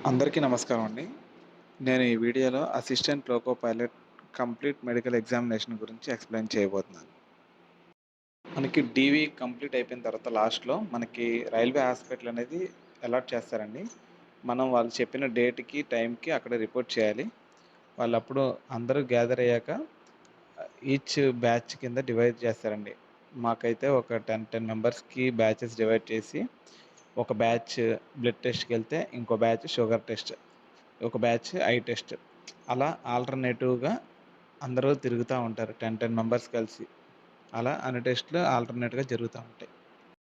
అందరికీ నమస్కారం అండి. నేను ఈ వీడియోలో assistant loco pilot complete medical examination గురించి ఎక్స్‌ప్లెయిన్ చేయబోతున్నాను. మనకి డీవీ కంప్లీట్ అయిపోయిన తర్వాత లాస్ట్‌లో మనకి రైల్వే హాస్పిటల్ అనేది అలాట్ చేస్తారండి. మనం వాళ్ళు చెప్పిన డేట్‌కి, టైంకి అక్కడ రిపోర్ట్ చేయాలి. వాళ్ళప్పుడు అందరూ గ్యాదర్ అయ్యాక ఈచ్ బ్యాచ్ కింద డివైడ్ చేస్తారండి. మాకైతే ఒక 10 మెంబర్స్‌కి బ్యాచెస్ డివైడ్ చేసి, ఒక బ్యాచ్ బ్లడ్ టెస్ట్‌కెళ్తే, ఇంకో బ్యాచ్ షుగర్ టెస్ట్, ఒక బ్యాచ్ ఐ టెస్ట్. అలా ఆల్టర్‌నేటివ్‌గా అందరూ తిరుగుతా ఉంటారు. 10 మెంబర్స్ కలిసి. అలా అన్ని టెస్ట్‌లు ఆల్టర్‌నేట్‌గా జరుగుతా ఉంటాయి.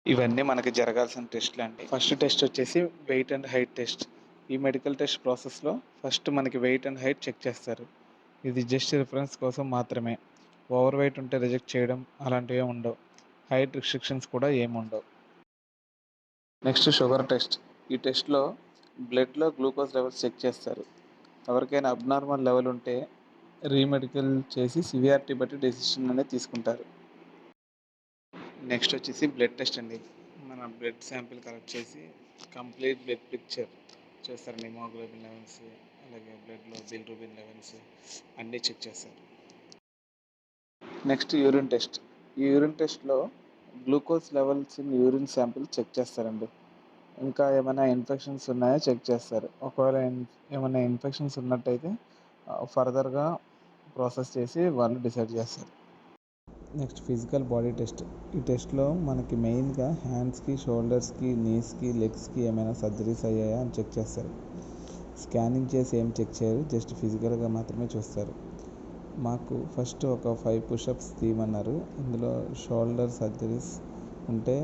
ఇవన్నీ మనకి జరగాల్సిన టెస్ట్‌లండి. ఫస్ట్ టెస్ట్ వచ్చేసి వెయిట్ అండ్ హైట్ టెస్ట్. ఈ మెడికల్ టెస్ట్ ప్రాసెస్‌లో ఫస్ట్ మనకి వెయిట్ అండ్ హైట్ చెక్ చేస్తారు. ఇది జస్ట్ రిఫరెన్స్ కోసం మాత్రమే. ఓవర్ వెయిట్ ఉంటే రిజెక్ట్ చేయడం అలాంటివేం ఉండవు. హైట్ రిస్ట్రిక్షన్స్ కూడా ఏముండవు. Next sugar test. ఈ టెస్ట్‌లో బ్లడ్‌లో గ్లూకోజ్ లెవెల్స్ చెక్ చేస్తారు. ఎవరికైనా అబ్నార్మల్ లెవెల్ ఉంటే రీమెడికల్ చేసి సివియారిటీ బట్టి డెసిషన్ అనేది తీసుకుంటారు. నెక్స్ట్ వచ్చేసి బ్లడ్ టెస్ట్ అండి. మన బ్లడ్ శాంపిల్ కలెక్ట్ చేసి కంప్లీట్ బ్లడ్ పిక్చర్ చేస్తారండి. హిమోగ్లోబిన్ లెవెల్స్, అలాగే బ్లడ్‌లో బిలిరూబిన్ లెవెల్స్ అన్నీ చెక్ చేస్తారు. Next urine test. ఈ యూరిన్ టెస్ట్‌లో glucose levels in urine sample check చేస్తారండి. ఇంకా ఏమైనా ఇన్ఫెక్షన్స్ ఉన్నాయా చెక్ చేస్తారు. ఒకవేళ ఏమైనా ఇన్ఫెక్షన్స్ ఉన్నట్టయితే ఫర్దర్‌గా ప్రాసెస్ చేసి వాళ్ళు డిసైడ్ చేస్తారు. Next physical body test. ఈ టెస్ట్‌లో మనకి మెయిన్‌గా హ్యాండ్స్‌కి, షోల్డర్స్‌కి, నీస్‌కి, లెగ్స్‌కి ఏమైనా సర్జరీస్ అయ్యాయా అని చెక్ చేస్తారు. స్కానింగ్ చేసి ఏం చెక్ చేయరు. జస్ట్ ఫిజికల్‌గా మాత్రమే చూస్తారు. మాకు ఫస్ట్ ఒక 5 పుషప్స్ తీయమన్నారు. ఇందులో షోల్డర్ సర్జరీస్ ఉంటే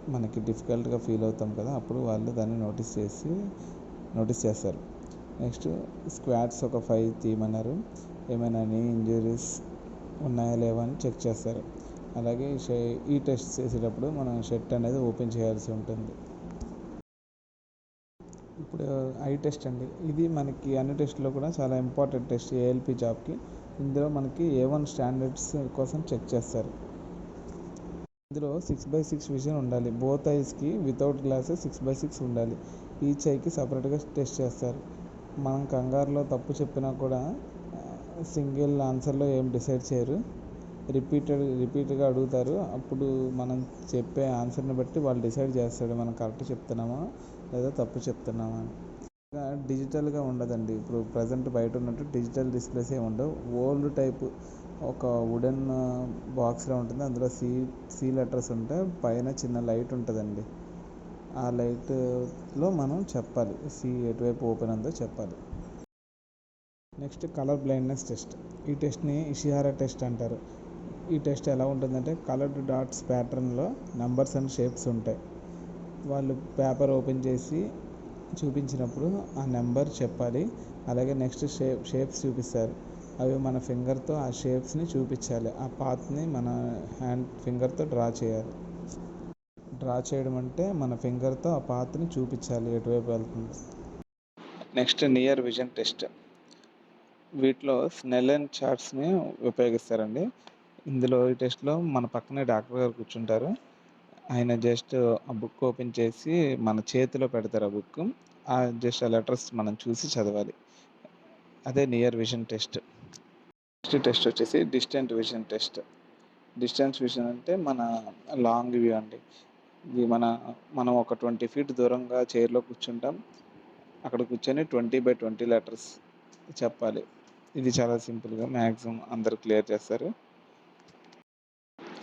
మనకి డిఫికల్ట్‌గా ఫీల్ అవుతాం కదా! అప్పుడు వాళ్ళు దాన్ని నోటీస్ చేస్తారు. నెక్స్ట్ స్క్వాట్స్ ఒక 5 తీయమన్నారు. ఏమైనా నీ ఇంజ్యూరీస్ ఉన్నాయా లేవా అని చెక్ చేస్తారు. అలాగే ఈ టెస్ట్ చేసేటప్పుడు మనం షర్ట్ అనేది ఓపెన్ చేయాల్సి ఉంటుంది. ఇప్పుడు ఐ టెస్ట్ అండి. ఇది మనకి అన్ని టెస్ట్‌లో కూడా చాలా ఇంపార్టెంట్ టెస్ట్ ఏఎల్‌పి జాబ్‌కి. ఇందులో మనకి A1 స్టాండర్డ్స్ కోసం చెక్ చేస్తారు. ఇందులో 6/6 విజన్ ఉండాలి. బోత్ ఐస్‌కి వితౌట్ గ్లాసెస్ 6/6 ఉండాలి. ఈచ్ ఐకి సపరేట్‌గా టెస్ట్ చేస్తారు. మనం కంగారులో తప్పు చెప్పినా కూడా సింగిల్ ఆన్సర్‌లో ఏం డిసైడ్ చేయరు. రిపీట్‌గా అడుగుతారు. అప్పుడు మనం చెప్పే ఆన్సర్‌ని బట్టి వాళ్ళు డిసైడ్ చేస్తాడు మనం కరెక్ట్ చెప్తున్నామా లేదా తప్పు చెప్తున్నామా అని. డిజిటల్గా ఉండదండి. ఇప్పుడు ప్రజెంట్ బయట ఉన్నట్టు డిజిటల్ డిస్ప్లేస్ ఏమి ఉండవు. ఓల్డ్ టైప్ ఒక వుడెన్ బాక్స్లో ఉంటుంది. అందులో సి లెటర్స్ ఉంటాయి. పైన చిన్న లైట్ ఉంటుందండి. ఆ లైట్లో మనం చెప్పాలి సి ఎటువైపు ఓపెన్ ఉందో చెప్పాలి. Next colour blindness test. ఈ టెస్ట్ని ఇషిహారా టెస్ట్ అంటారు. ఈ టెస్ట్ ఎలా ఉంటుందంటే కలర్డ్ డాట్స్ ప్యాటర్న్లో నెంబర్స్ అండ్ షేప్స్ ఉంటాయి. వాళ్ళు పేపర్ ఓపెన్ చేసి చూపించినప్పుడు ఆ నెంబర్ చెప్పాలి. అలాగే నెక్స్ట్ షేప్స్ చూపిస్తారు. అవి మన ఫింగర్తో ఆ షేప్స్ని చూపించాలి. ఆ పాత్ని మన ఫింగర్తో డ్రా చేయాలి. డ్రా చేయడం అంటే మన ఫింగర్తో ఆ పాత్ని చూపించాలి ఎటువైపు వెళ్తుంది. Next near vision test. వీటిలో స్నెల్లెన్ చార్ట్స్ని ఉపయోగిస్తారండి. ఈ టెస్ట్‌లో మన పక్కనే డాక్టర్ గారు కూర్చుంటారు. ఆయన జస్ట్ ఆ బుక్ ఓపెన్ చేసి మన చేతిలో పెడతారు ఆ బుక్. జస్ట్ ఆ లెటర్స్ మనం చూసి చదవాలి. అదే near vision test. Next test వచ్చేసి distant vision test. Distance vision అంటే మన లాంగ్ వ్యూ అండి. ఇది మనం ఒక 20 ఫీట్ దూరంగా చైర్‌లో కూర్చుంటాం. అక్కడ కూర్చొని 20/20 లెటర్స్ చెప్పాలి. ఇది చాలా సింపుల్‌గా మ్యాక్సిమం అందరూ క్లియర్ చేస్తారు.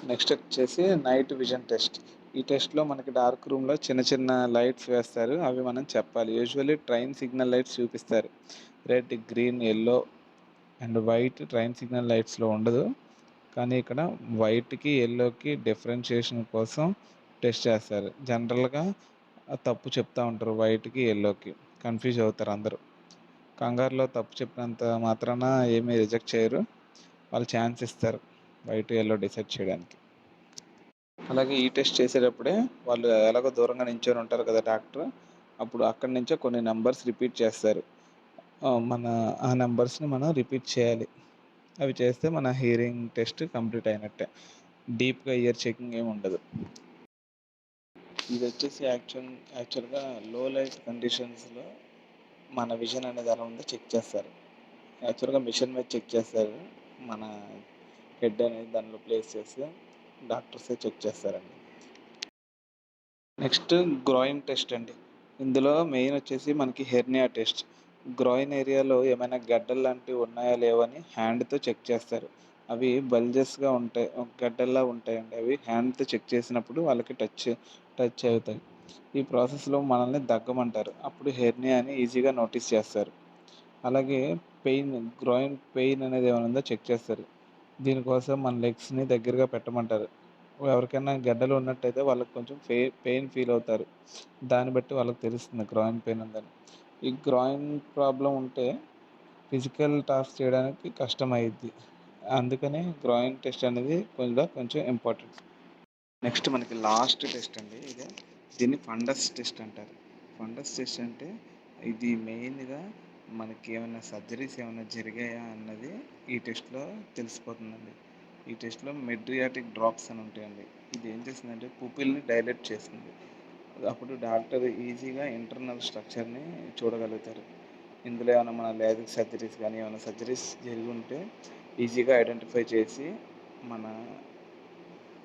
నెక్స్ట్ వచ్చేసి నైట్ విజన్ టెస్ట్. ఈ టెస్ట్‌లో మనకి డార్క్ రూమ్‌లో చిన్న చిన్న లైట్స్ వేస్తారు. అవి మనం చెప్పాలి. యూజువల్లీ ట్రైన్ సిగ్నల్ లైట్స్ చూపిస్తారు. Red, green, yellow and white train signal లైట్స్‌లో ఉండదు. కానీ ఇక్కడ వైట్‌కి, యెల్లోకి డిఫరెన్షియేషన్ కోసం టెస్ట్ చేస్తారు. జనరల్‌గా తప్పు చెప్తా ఉంటారు వైట్‌కి, యెల్లోకి. కన్‌ఫ్యూజ్ అవుతారు అందరూ. కంగారులో తప్పు చెప్పినంత మాత్రాన ఏమీ రిజెక్ట్ చేయరు. వాళ్ళు ఛాన్స్ ఇస్తారు వైట్, యెల్లో డిసైడ్ చేయడానికి. అలాగే ఈ టెస్ట్ చేసేటప్పుడే వాళ్ళు ఎలాగో దూరంగా నించొని ఉంటారు కదా డాక్టర్. అప్పుడు అక్కడి నుంచే కొన్ని నంబర్స్ రిపీట్ చేస్తారు. ఆ నంబర్స్‌ని మనం రిపీట్ చేయాలి. అవి చేస్తే మన హియరింగ్ టెస్ట్ కంప్లీట్ అయినట్టే. డీప్‌గా ఇయర్ చెకింగ్ ఏమి ఉండదు. ఇది వచ్చేసి యాక్చువల్‌గా లో లైట్ కండిషన్స్‌లో మన విజన్ అనేది ఎలా ఉందో చెక్ చేస్తారు. యాక్చువల్‌గా మిషన్ మీద చెక్ చేస్తారు. మన హెడ్ అనేది దానిలో ప్లేస్ చేసి డాక్టర్సే చెక్ చేస్తారండి. నెక్స్ట్ గ్రోయిన్ టెస్ట్ అండి. ఇందులో మెయిన్ వచ్చేసి మనకి హెర్నియా టెస్ట్. గ్రోయిన్ ఏరియాలో ఏమైనా గడ్డలు లాంటివి ఉన్నాయా లేవా అని హ్యాండ్‌తో చెక్ చేస్తారు. అవి బల్జెస్‌గా ఉంటాయి. గడ్డల్లా ఉంటాయండి. అవి హ్యాండ్‌తో చెక్ చేసినప్పుడు వాళ్ళకి టచ్ అవుతాయి. ఈ ప్రాసెస్‌లో మనల్ని దగ్గమంటారు. అప్పుడు హెర్నియా అని ఈజీగా నోటీస్ చేస్తారు. అలాగే పెయిన్, గ్రోయిన్ పెయిన్ అనేది ఏమైనా ఉందో చెక్ చేస్తారు. దీనికోసం మన లెగ్స్‌ని దగ్గరగా పెట్టమంటారు. ఎవరికైనా గడ్డలు ఉన్నట్టయితే వాళ్ళకి కొంచెం పెయిన్ ఫీల్ అవుతారు. దాన్ని బట్టి వాళ్ళకి తెలుస్తుంది గ్రాయిన్ పెయిన్ ఉందని. ఈ గ్రాయిన్ ప్రాబ్లమ్ ఉంటే ఫిజికల్ టాస్క్ చేయడానికి కష్టమయ్యిద్ది. అందుకని గ్రాయిన్ టెస్ట్ అనేది కొంచెం ఇంపార్టెంట్. నెక్స్ట్ మనకి లాస్ట్ టెస్ట్ అండి ఇదే. దీన్ని ఫండస్ టెస్ట్ అంటారు. ఫండస్ టెస్ట్ అంటే ఇది మెయిన్‌గా మనకి ఏమైనా సర్జరీస్ ఏమైనా జరిగాయా అన్నది ఈ టెస్ట్‌లో తెలిసిపోతుందండి. ఈ టెస్ట్‌లో మెడ్రియాటిక్ డ్రాప్స్ అని ఉంటాయండి. ఇది ఏం చేస్తుందంటే పుపిల్ని డైలేట్ చేస్తుంది. అప్పుడు డాక్టర్ ఈజీగా ఇంటర్నల్ స్ట్రక్చర్‌ని చూడగలుగుతారు. ఇందులో ఏమైనా మన లేజిక్ సర్జరీస్ కానీ ఏమైనా సర్జరీస్ జరిగి ఉంటే ఈజీగా ఐడెంటిఫై చేసి మన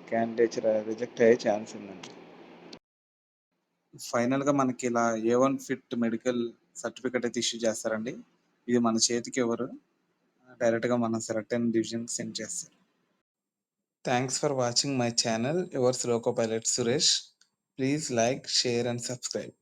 క్యాండిడేట్స్ రిజెక్ట్ అయ్యే ఛాన్స్ ఉందండి. ఫైనల్‌గా మనకి ఇలా ఏ1 ఫిట్ మెడికల్ సర్టిఫికేట్ అయితే ఇష్యూ చేస్తారండి. ఇది మన చేతికి ఇవ్వరు. డైరెక్ట్‌గా మన సెలెక్ట్ అయిన డివిజన్‌కి సెండ్ చేస్తారు. Thanks for watching my channel yours loco pilot Suresh. Please like, share and subscribe.